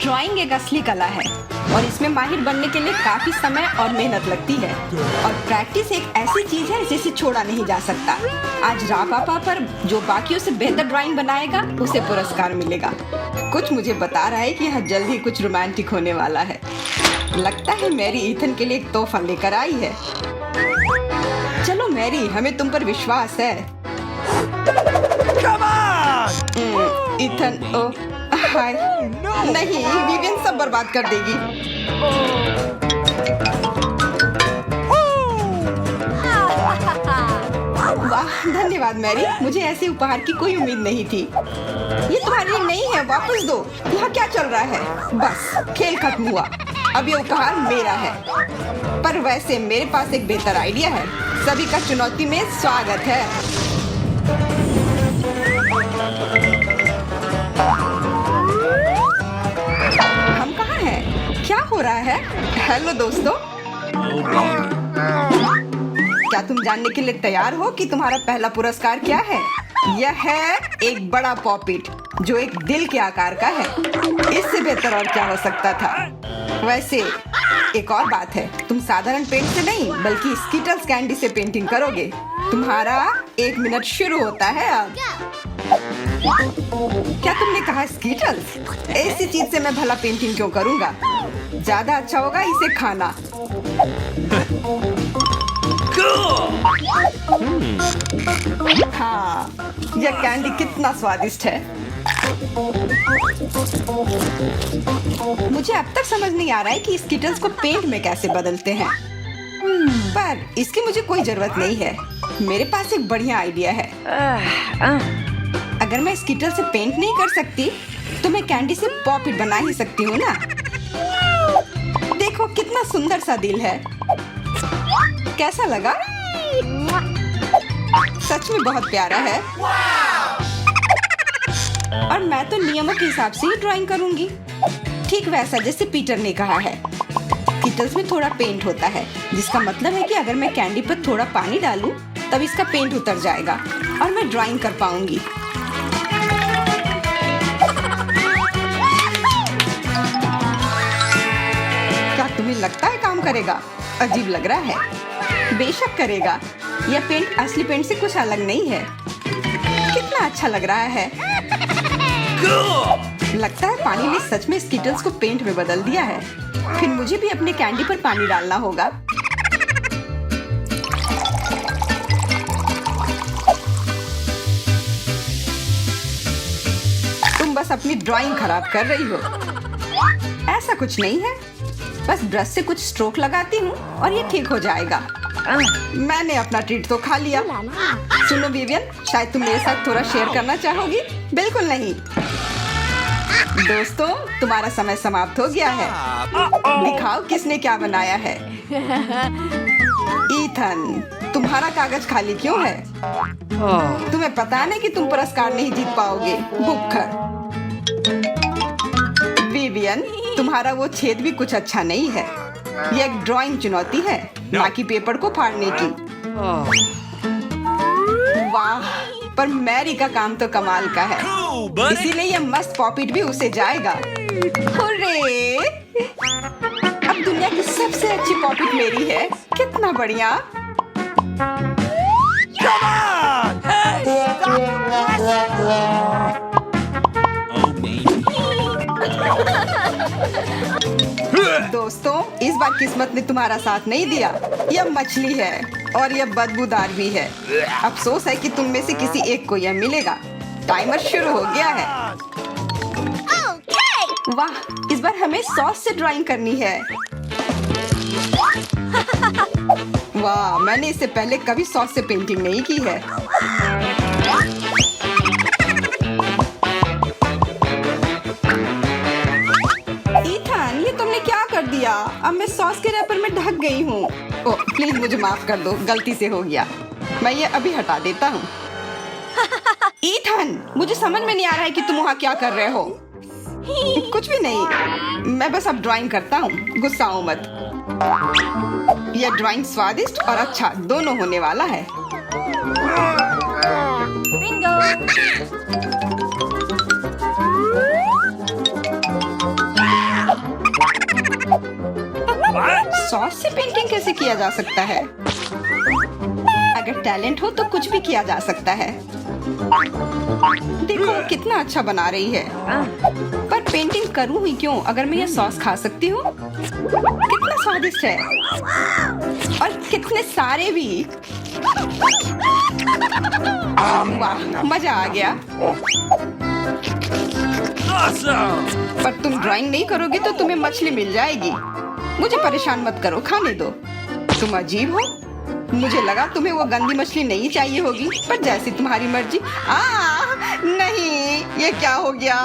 Drawing एक असली कला है और इसमें माहिर बनने के लिए काफी समय और मेहनत लगती है और प्रैक्टिस एक ऐसी चीज है जिसे छोड़ा नहीं जा सकता। आज रापापा पर जो बाकियों से बेहतर ड्राइंग बनाएगा उसे पुरस्कार मिलेगा। कुछ मुझे बता रहा है कि यहाँ जल्द ही कुछ रोमांटिक होने वाला है। लगता है मैरी ईथन के लिए एक तोहफा लेकर आई है। चलो मैरी, हमें तुम पर विश्वास है। ईथन, ओह हाय, नहीं, विवियन सब बर्बाद कर देगी। वाह, धन्यवाद मैरी, मुझे ऐसे उपहार की कोई उम्मीद नहीं थी। ये तुम्हारे लिए नहीं है, वापस दो। यहाँ क्या चल रहा है? बस खेल खत्म हुआ, अब ये उपहार मेरा है। पर वैसे मेरे पास एक बेहतर आइडिया है। सभी का चुनौती में स्वागत है। हम कहाँ हैं? क्या हो रहा है? हेलो दोस्तों, क्या तुम जानने के लिए तैयार हो कि तुम्हारा पहला पुरस्कार क्या है? यह है एक बड़ा पॉपिट जो एक दिल के आकार का है। इससे बेहतर और क्या हो सकता था? वैसे एक और बात है, तुम साधारण पेंट से नहीं बल्कि स्किटल्स कैंडी से पेंटिंग करोगे। तुम्हारा 1 मिनट शुरू होता है अब। क्या तुमने कहा स्किटल्स? ऐसी चीज से मैं भला पेंटिंग क्यों करूंगा? ज्यादा अच्छा होगा इसे खाना। हाँ, यह कैंडी कितना स्वादिष्ट है। मुझे अब तक समझ नहीं आ रहा है कि स्किटल्स को पेंट में कैसे बदलते हैं। पर इसकी मुझे कोई जरूरत नहीं है। मेरे पास एक बढ़िया आइडिया है। अगर मैं स्किटल से पेंट नहीं कर सकती तो मैं कैंडी से पॉपिट बना ही सकती हूँ ना। देखो कितना सुंदर सा दिल है। कैसा लगा? सच में बहुत प्यारा है। और मैं तो नियमों के हिसाब से ही ड्राइंग करूंगी, ठीक वैसा जैसे पीटर ने कहा है। स्किटल्स में थोड़ा पेंट होता है, जिसका मतलब है कि अगर मैं कैंडी पर थोड़ा पानी डालूं तब इसका पेंट उतर जाएगा और मैं ड्राइंग कर पाऊंगी। क्या तुम्हें लगता है काम करेगा? अजीब लग रहा है। बेशक करेगा। यह पेंट असली पेंट से कुछ अलग नहीं है। कितना अच्छा लग रहा है। लगता है पानी ने सच में स्किटल्स को पेंट में बदल दिया है। फिर मुझे भी अपने कैंडी पर पानी डालना होगा। तुम बस अपनी ड्राइंग खराब कर रही हो। ऐसा कुछ नहीं है, बस ब्रश से कुछ स्ट्रोक लगाती हूँ और ये ठीक हो जाएगा। मैंने अपना ट्रीट तो खा लिया। सुनो विवियन, शायद तुम मेरे साथ थोड़ा शेयर करना चाहोगी? बिल्कुल नहीं। दोस्तों, तुम्हारा समय समाप्त हो गया है। दिखाओ किसने क्या बनाया है। ईथन, तुम्हारा कागज खाली क्यों है? तुम्हें पता नहीं कि तुम पुरस्कार नहीं जीत पाओगे, भुक्खड़। विवियन, तुम्हारा वो छेद भी कुछ अच्छा नहीं है। यह एक ड्राइंग चुनौती है, ना कि पेपर को फाड़ने की। वाह, पर मैरी का काम तो कमाल का है, इसीलिए यह मस्त पॉपिट भी उसे जाएगा। हुर्रे! अब दुनिया की सबसे अच्छी पॉपिट मेरी है। कितना बढ़िया। दोस्तों, इस बार किस्मत ने तुम्हारा साथ नहीं दिया। यह मछली है और यह बदबूदार भी है। अफसोस है कि तुम में से किसी एक को यह मिलेगा। टाइमर शुरू हो गया है। वाह, इस बार हमें सॉस से ड्राइंग करनी है। वाह, मैंने इससे पहले कभी सॉस से पेंटिंग नहीं की है। ईथन, ये तुमने क्या कर दिया? अब मैं सॉस के रैपर में ढक गई हूँ। ओह, प्लीज मुझे माफ कर दो, गलती से हो गया। मैं ये अभी हटा देता हूँ। ईथन, मुझे समझ में नहीं आ रहा है कि तुम वहाँ क्या कर रहे हो। कुछ भी नहीं, मैं बस अब ड्राइंग करता हूँ। गुस्साओ मत। यह ड्राइंग स्वादिष्ट और अच्छा दोनों होने वाला है। बिंगो। सॉस से पेंटिंग कैसे किया जा सकता है? अगर टैलेंट हो तो कुछ भी किया जा सकता है। देखो कितना अच्छा बना रही है। पर पेंटिंग करूं ही क्यों अगर मैं ये सॉस खा सकती हूँ? कितना स्वादिष्ट है और कितने सारे भी। वाह, मजा आ गया। पर तुम ड्राइंग नहीं करोगे तो तुम्हें मछली मिल जाएगी। मुझे परेशान मत करो, खाने दो। तुम अजीब हो। मुझे लगा तुम्हें वो गंदी मछली नहीं चाहिए होगी, पर जैसी तुम्हारी मर्जी। नहीं, ये क्या हो गया?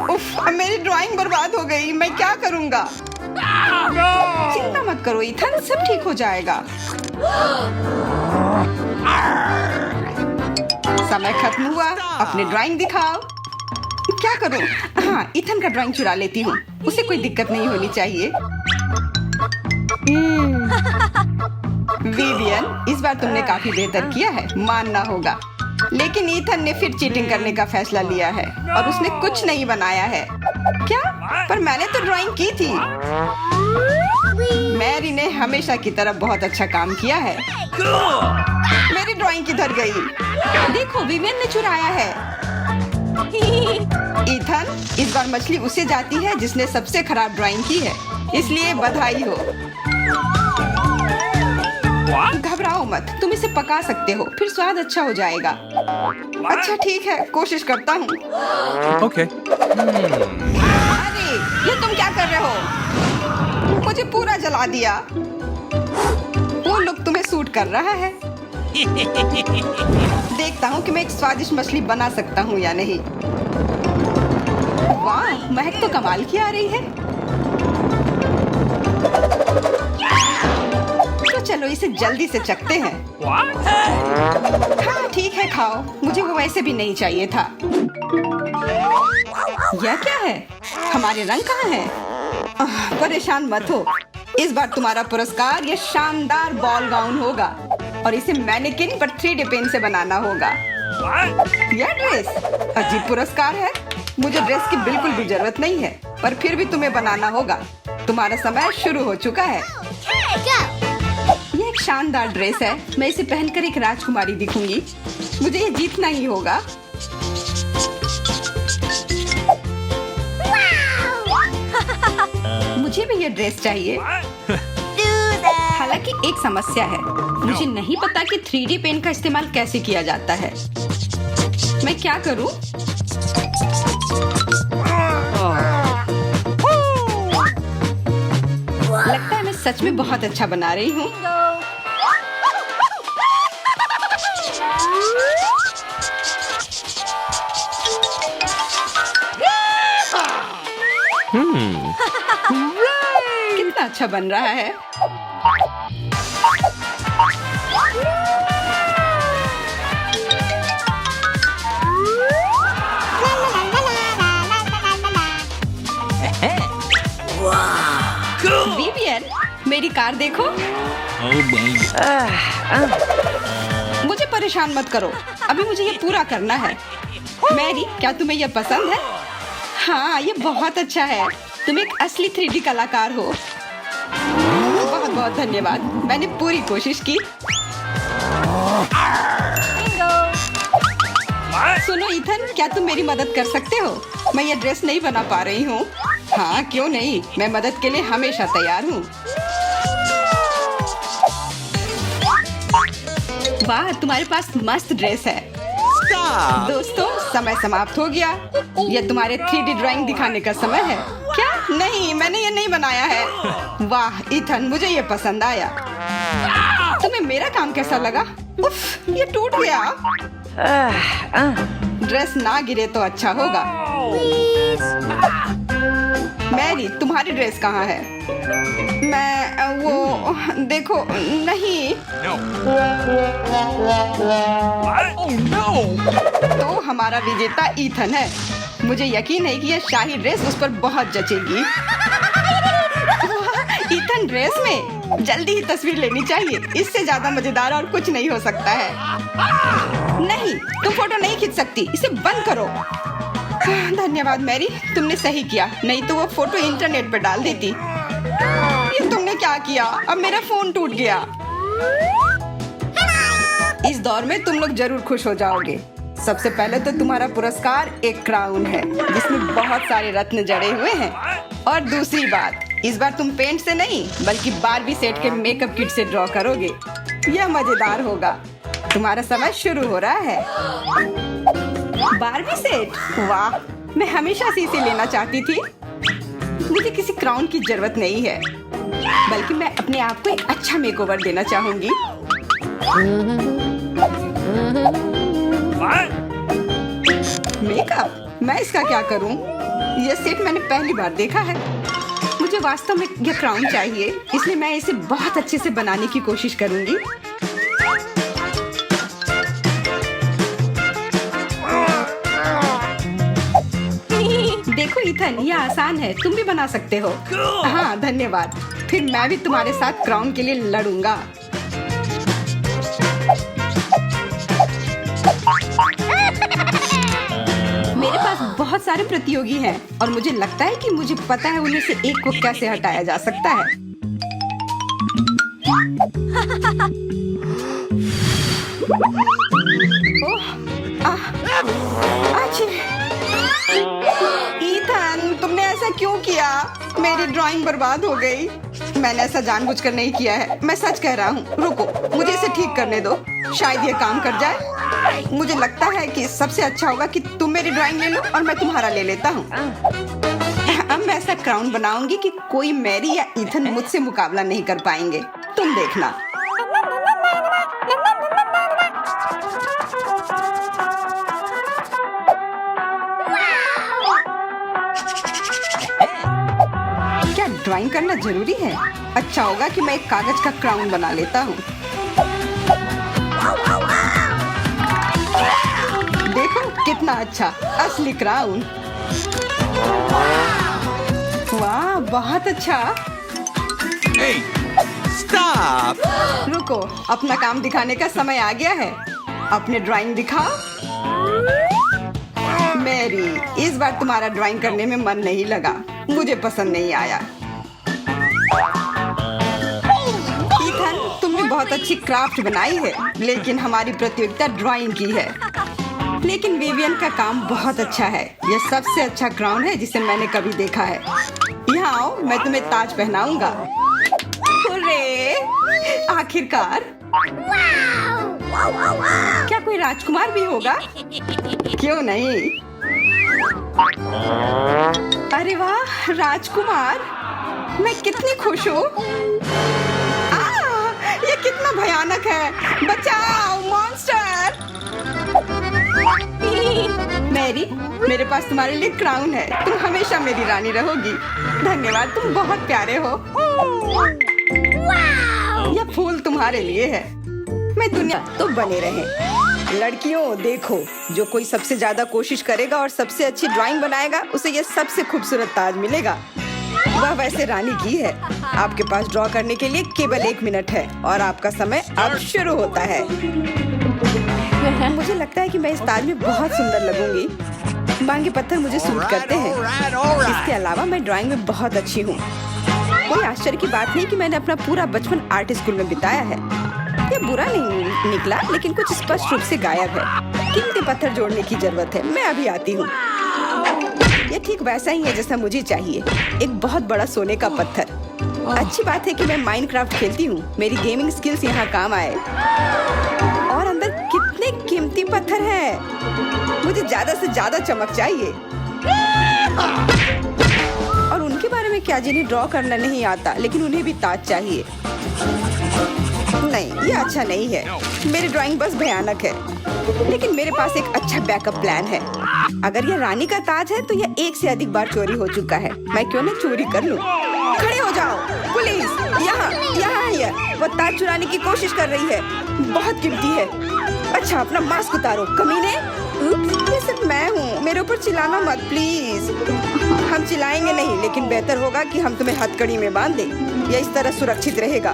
उफ, अब मेरी ड्राइंग बर्बाद हो गई। मैं क्या करूँगा? चिंता मत करो ईथन, सब ठीक हो जाएगा। समय खत्म हुआ, अपनी ड्राइंग दिखाओ। क्या करूं? हाँ, ईथन का ड्राइंग चुरा लेती हूँ, उसे कोई दिक्कत नहीं होनी चाहिए। विवियन, इस बार तुमने काफी बेहतर किया है, मानना होगा। लेकिन ईथन ने फिर चीटिंग करने का फैसला लिया है और उसने कुछ नहीं बनाया है। क्या? पर मैंने तो ड्राइंग की थी। मैरी ने हमेशा की तरह बहुत अच्छा काम किया है। मेरी ड्राइंग किधर गई? देखो, विवियन ने चुराया है। ईथन, इस बार मछली उसे जाती है जिसने सबसे खराब ड्राइंग की है, इसलिए बधाई हो। घबराओ मत, तुम इसे पका सकते हो, फिर स्वाद अच्छा हो जाएगा। अच्छा ठीक है, कोशिश करता हूँ। Okay. अरे, ये तुम क्या कर रहे हो? मुझे पूरा जला दिया। वो लुक तुम्हें सूट कर रहा है। देखता हूँ कि मैं एक स्वादिष्ट मछली बना सकता हूँ या नहीं। वाह, महक तो कमाल की आ रही है। तो चलो इसे जल्दी से चखते हैं। हाँ ठीक है, खाओ। मुझे वो वैसे भी नहीं चाहिए था। यह क्या है? हमारे रंग कहाँ हैं? परेशान मत हो, इस बार तुम्हारा पुरस्कार ये शानदार बॉल गाउन होगा और इसे मैनेकिन पर 3D पेन से बनाना होगा। यह ड्रेस अजीब पुरस्कार है। मुझे ड्रेस की बिल्कुल भी जरूरत नहीं है, पर फिर भी तुम्हें बनाना होगा। तुम्हारा समय शुरू हो चुका है। यह एक शानदार ड्रेस है। मैं इसे पहनकर एक राजकुमारी दिखूंगी। मुझे ये जीतना ही होगा। मुझे भी ये ड्रेस चाहिए। हालांकि एक समस्या है, मुझे नहीं पता कि 3D पेन का इस्तेमाल कैसे किया जाता है। मैं क्या करूं? लगता है मैं सच में बहुत अच्छा बना रही हूँ। कितना अच्छा बन रहा है। विवियन, मेरी कार देखो। मुझे परेशान मत करो, अभी मुझे ये पूरा करना है। मैरी, क्या तुम्हें यह पसंद है? हाँ, ये बहुत अच्छा है। तुम एक असली 3D कलाकार हो। बहुत बहुत धन्यवाद, मैंने पूरी कोशिश की। सुनो ईथन, क्या तुम मेरी मदद कर सकते हो? मैं ये ड्रेस नहीं बना पा रही हूँ। हाँ, क्यों नहीं, मैं मदद के लिए हमेशा तैयार हूँ। वाह, तुम्हारे पास मस्त ड्रेस है। दोस्तों, समय समाप्त हो गया। यह तुम्हारे 3D ड्राइंग दिखाने का समय है। क्या? नहीं, मैंने ये नहीं बनाया है। वाह ईथन, मुझे ये पसंद आया। तुम्हें मेरा काम कैसा लगा? उफ, ये टूट गया। ड्रेस ना गिरे तो अच्छा होगा। मैरी, तुम्हारी ड्रेस कहाँ है? मैं वो देखो नहीं। तो हमारा विजेता ईथन है। मुझे यकीन है कि यह शाही ड्रेस उस पर बहुत जचेगी। ईथन ड्रेस में जल्दी ही तस्वीर लेनी चाहिए। इससे ज्यादा मजेदार और कुछ नहीं हो सकता है। नहीं, तुम फोटो नहीं खींच सकती, इसे बंद करो। धन्यवाद मैरी, तुमने सही किया, नहीं तो वो फोटो इंटरनेट पर डाल देती। ये तुमने क्या किया? अब मेरा फोन टूट गया। इस दौर में तुम लोग जरूर खुश हो जाओगे। सबसे पहले तो तुम्हारा पुरस्कार एक क्राउन है जिसमें बहुत सारे रत्न जड़े हुए हैं। और दूसरी बात, इस बार तुम पेंट से नहीं बल्कि बारबी सेट के मेकअप किट से ड्रॉ करोगे। यह मजेदार होगा। तुम्हारा समय शुरू हो रहा है। बारबी सेट, वाह, मैं हमेशा से इसे लेना चाहती थी। मुझे किसी क्राउन की जरूरत नहीं है, बल्कि मैं अपने आप को एक अच्छा मेकओवर देना चाहूंगी। मेकअप? मैं इसका क्या करूं? यह सेट मैंने पहली बार देखा है। मुझे वास्तव में यह क्राउन चाहिए, इसलिए मैं इसे बहुत अच्छे से बनाने की कोशिश करूंगी। देखो इथन, यह आसान है, तुम भी बना सकते हो। हाँ धन्यवाद। फिर मैं भी तुम्हारे साथ क्राउन के लिए लड़ूंगा। मेरे पास बहुत सारे प्रतियोगी हैं और मुझे लगता है कि मुझे पता है उन्हें से एक को कैसे हटाया जा सकता है। ओह, ईथन, तुमने ऐसा क्यों किया? मेरी ड्राइंग बर्बाद हो गई। मैंने ऐसा जानबूझकर नहीं किया है, मैं सच कह रहा हूँ। रुको, मुझे इसे ठीक करने दो, शायद ये काम कर जाए। मुझे लगता है कि सबसे अच्छा होगा कि तुम मेरी ड्राइंग ले लो और मैं तुम्हारा ले लेता हूँ। अब मैं ऐसा क्राउन बनाऊंगी कि कोई मैरी या ईथन मुझसे मुकाबला नहीं कर पाएंगे। तुम देखना। क्या ड्राइंग करना जरूरी है? अच्छा होगा कि मैं एक कागज का क्राउन बना लेता हूँ। देखो कितना अच्छा असली क्राउन। वाह, बहुत अच्छा। Hey, stop! रुको, अपना काम दिखाने का समय आ गया है। अपने ड्राइंग दिखाओ। मैरी, इस बार तुम्हारा ड्राइंग करने में मन नहीं लगा, मुझे पसंद नहीं आया। ईथन, तुमने बहुत अच्छी क्राफ्ट बनाई है, लेकिन हमारी प्रतियोगिता ड्राइंग की है। लेकिन विवियन का काम बहुत अच्छा है। यह सबसे अच्छा क्राउन है जिसे मैंने कभी देखा है। यहाँ आओ, मैं तुम्हें ताज पहनाऊंगा। हुर्रे! आखिरकार। क्या कोई राजकुमार भी होगा? क्यों नहीं? अरे वाह, राजकुमार! मैं कितनी खुश हूँ। ये कितना भयानक है! बचाओ, मॉन्स्टर! मैरी, मेरे पास तुम्हारे लिए क्राउन है। तुम हमेशा मेरी रानी रहोगी। धन्यवाद, तुम बहुत प्यारे हो। यह फूल तुम्हारे लिए है। मैं दुनिया तो बने रहे। लड़कियों देखो, जो कोई सबसे ज्यादा कोशिश करेगा और सबसे अच्छी ड्राइंग बनाएगा, उसे यह सबसे खूबसूरत ताज मिलेगा। वह वैसे रानी की है। आपके पास ड्रॉ करने के लिए केवल 1 मिनट है और आपका समय अब शुरू होता है। मुझे लगता है कि मैं इस ताज में बहुत सुंदर लगूंगी। मांगे पत्थर मुझे सूट करते हैं। इसके अलावा मैं ड्राइंग में बहुत अच्छी हूँ। कोई आश्चर्य की बात नहीं कि मैंने अपना पूरा बचपन आर्ट स्कूल में बिताया है। ये बुरा नहीं निकला, लेकिन कुछ स्पष्ट रूप से गायब है। कीमती पत्थर जोड़ने की जरूरत है। मैं अभी आती हूँ। ये ठीक वैसा ही है जैसा मुझे चाहिए, एक बहुत बड़ा सोने का पत्थर। अच्छी बात है कि मैं माइनक्राफ्ट खेलती हूँ। मेरी गेमिंग स्किल्स यहाँ काम आए। और अंदर कितने कीमती पत्थर हैं। मुझे ज्यादा से ज्यादा चमक चाहिए। और उनके बारे में क्या, जिन्हें ड्रॉ करना नहीं आता लेकिन उन्हें भी ताज चाहिए? नहीं, ये अच्छा नहीं है। मेरी ड्राइंग बस भयानक है, लेकिन मेरे पास एक अच्छा बैकअप प्लान है। अगर यह रानी का ताज है तो यह 1 से अधिक बार चोरी हो चुका है। मैं क्यों न चोरी कर लूं? खड़े हो जाओ, पुलिस! यहाँ है। वो ताज चुराने की कोशिश कर रही है। बहुत कीमती है। अच्छा, अपना मास्क उतारो, कमीने! ये सिर्फ मैं हूँ, मेरे ऊपर चिल्लाना मत प्लीज। हम चिल्लाएंगे नहीं, लेकिन बेहतर होगा कि हम तुम्हें हथकड़ी में बांध दें। यह इस तरह सुरक्षित रहेगा।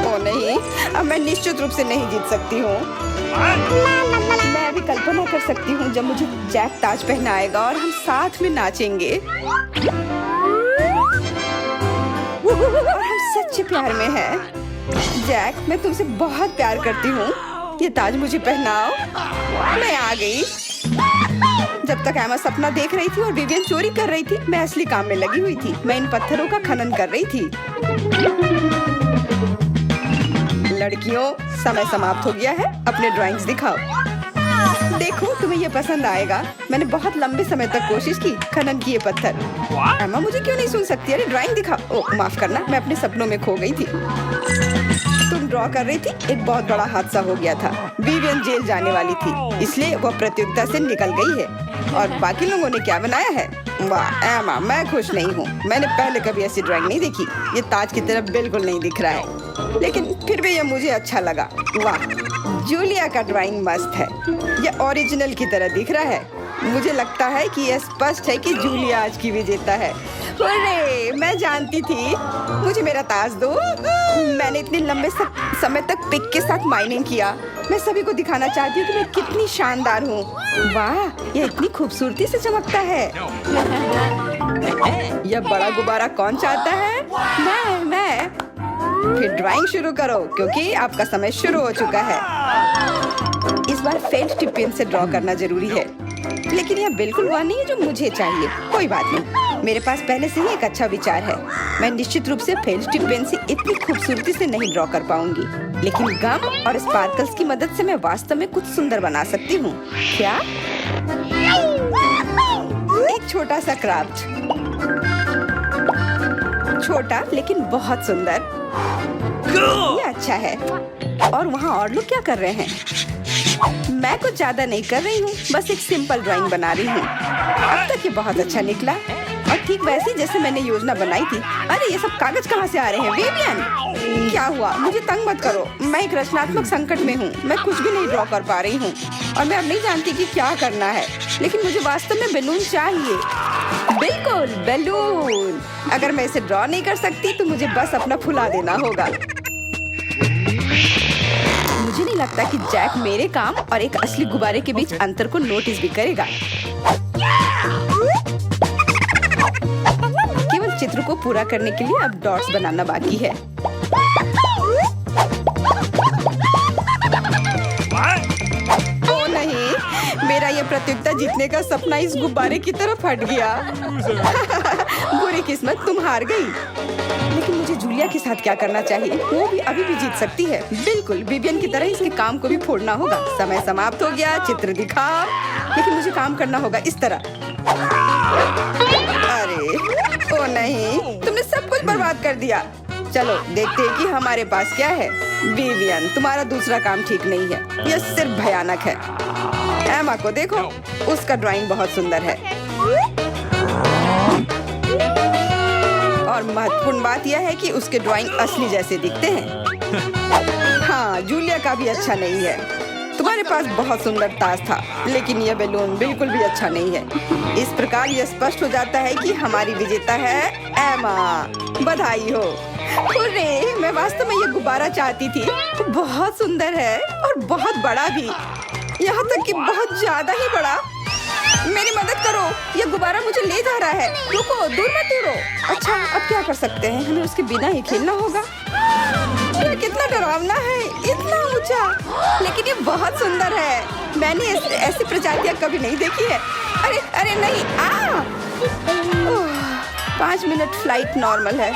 ओ नहीं, अब मैं निश्चित रूप से नहीं जीत सकती हूँ। मैं अभी कल्पना कर सकती हूँ जब मुझे जैक ताज पहनाएगा और हम साथ में नाचेंगे और हम सच्चे प्यार में हैं। जैक, मैं तुमसे बहुत प्यार करती हूँ। ये ताज मुझे पहनाओ। मैं आ गई। जब तक एमा सपना देख रही थी और विवियन चोरी कर रही थी, मैं असली काम में लगी हुई थी। मैं इन पत्थरों का खनन कर रही थी। लड़कियों, समय समाप्त हो गया है। अपने ड्राइंग्स दिखाओ। देखो, तुम्हें ये पसंद आएगा। मैंने बहुत लंबे समय तक कोशिश की खनन किए पत्थर। एमा मुझे क्यों नहीं सुन सकती? अरे ड्राइंग दिखाओ। ओह, माफ करना, मैं अपने सपनों में खो गई थी। तुम ड्रॉ कर रही थी। एक बहुत बड़ा हादसा हो गया था। विवियन जेल जाने वाली थी, इसलिए वह प्रतियोगिता से निकल गई है। और बाकी लोगों ने क्या बनाया है? वाह एमा, मैं खुश नहीं हूँ। मैंने पहले कभी ऐसी ड्राइंग नहीं देखी। ये ताज की तरफ बिल्कुल नहीं दिख रहा है, लेकिन फिर भी ये मुझे अच्छा लगा। वाह, जूलिया का ड्राइंग मस्त है। ये ओरिजिनल की तरह दिख रहा है। मुझे लगता है कि यह स्पष्ट है कि जूलिया आज की विजेता है। अरे, मैं जानती थी। मुझे मेरा ताज दो। मैंने इतने लंबे समय तक पिक के साथ माइनिंग किया। मैं सभी को दिखाना चाहती हूँ कि मैं कितनी शानदार हूँ। वाह, यह इतनी खूबसूरती से चमकता है। यह बड़ा गुब्बारा कौन चाहता है? मैं। फिर ड्राइंग शुरू करो, क्योंकि आपका समय शुरू हो चुका है। इस बार फेल्ट टिप पेन से ड्रॉ करना जरूरी है, लेकिन यह बिल्कुल वह नहीं है जो मुझे चाहिए। कोई बात नहीं, मेरे पास पहले से ही एक अच्छा विचार है। मैं निश्चित रूप से फेल्ट टिप पेन से इतनी खूबसूरती से नहीं ड्रॉ कर पाऊंगी, लेकिन गम और स्पार्कल्स की मदद से मैं वास्तव में कुछ सुंदर बना सकती हूँ। क्या? एक छोटा सा क्राफ्ट, छोटा लेकिन बहुत सुंदर। ये अच्छा है। और वहाँ और लोग क्या कर रहे हैं? मैं कुछ ज्यादा नहीं कर रही हूँ, बस एक सिंपल ड्राइंग बना रही हूँ। अब तक ये बहुत अच्छा निकला और ठीक वैसे जैसे मैंने योजना बनाई थी। अरे, ये सब कागज कहाँ से आ रहे हैं? विवियन, क्या हुआ? मुझे तंग मत करो। मैं एक रचनात्मक संकट में हूँ। मैं कुछ भी नहीं ड्रॉ कर पा रही हूँ और मैं अब नहीं जानती कि क्या करना है। लेकिन मुझे वास्तव में बैलून चाहिए। बिल्कुल, बैलून। अगर मैं इसे ड्रॉ नहीं कर सकती तो मुझे बस अपना फुला देना होगा। मुझे नहीं लगता कि जैक मेरे काम और एक असली गुब्बारे के बीच अंतर को नोटिस भी करेगा। केवल चित्र को पूरा करने के लिए अब डॉट्स बनाना बाकी है। ओ नहीं, मेरा ये प्रतियोगिता जीतने का सपना इस गुब्बारे की तरफ हट गया। बुरी किस्मत, तुम हार गई। लेकिन मुझे जूलिया के साथ क्या करना चाहिए? वो भी अभी भी जीत सकती है। बिल्कुल, विवियन की तरह इसके काम को भी फोड़ना होगा। समय समाप्त हो गया। चित्र दिखाओ। लेकिन मुझे काम करना होगा इस तरह। अरे, ओ नहीं, तुमने सब कुछ बर्बाद कर दिया। चलो देखते हैं कि हमारे पास क्या है। विवियन, तुम्हारा दूसरा काम ठीक नहीं है। यह सिर्फ भयानक है। एमा को देखो, उसका ड्राइंग बहुत सुंदर है। और महत्वपूर्ण बात यह है कि उसके ड्राइंग असली जैसे दिखते हैं। हाँ, जूलिया का भी अच्छा नहीं है। तुम्हारे पास बहुत सुंदर ताज था, लेकिन यह बैलून बिल्कुल भी अच्छा नहीं है। इस प्रकार यह स्पष्ट हो जाता है कि हमारी विजेता है एमा। बधाई हो। अरे, मैं वास्तव में यह गुब्बारा चाहती थी। बहुत सुंदर है और बहुत बड़ा भी, यहाँ तक कि बहुत ज्यादा ही बड़ा। मेरी मदद करो, ये गुब्बारा मुझे ले जा रहा है। रुको, दूर मत उड़ो। अच्छा, अब क्या कर सकते हैं? हमें उसके बिना ही खेलना होगा। ये कितना डरावना है, इतना ऊंचा, लेकिन ये बहुत सुंदर है। मैंने ऐसी प्रजातियां कभी नहीं देखी है। अरे अरे नहीं, 5 मिनट फ्लाइट नॉर्मल है।